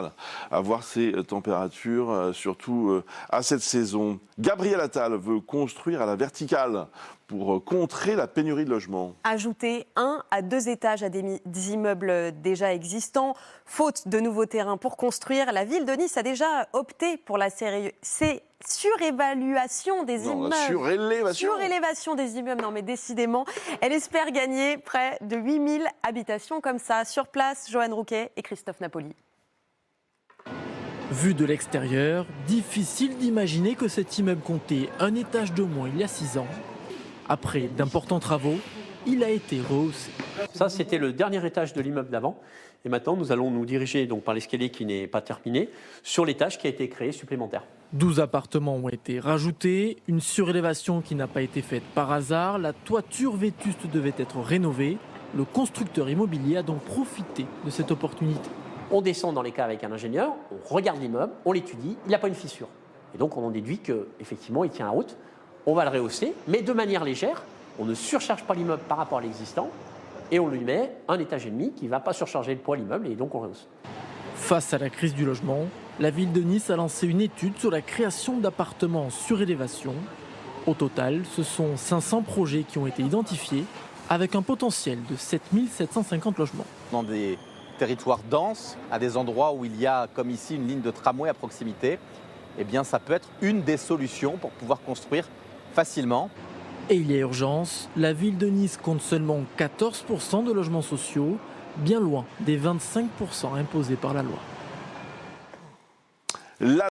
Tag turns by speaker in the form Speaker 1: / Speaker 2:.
Speaker 1: mal à voir ces températures, surtout à cette saison. Gabriel Attal veut construire à la verticale pour contrer la pénurie de logements.
Speaker 2: Ajouter 1 à 2 étages à des immeubles déjà existants. Faute de nouveaux terrains pour construire, la ville de Nice a déjà opté pour la surévaluation des immeubles. Surélévation des immeubles, non mais décidément. Elle espère gagner près de 8000 habitations comme ça. Sur place, Johan Rouquet et Christophe Napoli.
Speaker 3: Vu de l'extérieur, difficile d'imaginer que cet immeuble comptait un étage de moins il y a 6 ans. Après d'importants travaux, il a été rehaussé.
Speaker 4: Ça, c'était le dernier étage de l'immeuble d'avant. Et maintenant, nous allons nous diriger donc, par l'escalier qui n'est pas terminé sur l'étage qui a été créé supplémentaire.
Speaker 3: 12 appartements ont été rajoutés, une surélévation qui n'a pas été faite par hasard, la toiture vétuste devait être rénovée. Le constructeur immobilier a donc profité de cette opportunité.
Speaker 4: On descend dans les cas avec un ingénieur, on regarde l'immeuble, on l'étudie, il n'y a pas une fissure. Et donc on en déduit qu'effectivement il tient la route, on va le rehausser, mais de manière légère, on ne surcharge pas l'immeuble par rapport à l'existant, et on lui met un étage et demi qui ne va pas surcharger le poids de l'immeuble, et donc on rehausse.
Speaker 3: Face à la crise du logement, la ville de Nice a lancé une étude sur la création d'appartements en surélévation. Au total, ce sont 500 projets qui ont été identifiés, avec un potentiel de 7750 logements.
Speaker 5: Dans des territoires denses, à des endroits où il y a, comme ici, une ligne de tramway à proximité, eh bien, ça peut être une des solutions pour pouvoir construire facilement.
Speaker 3: Et il y a urgence, la ville de Nice compte seulement 14% de logements sociaux, bien loin des 25% imposés par la loi.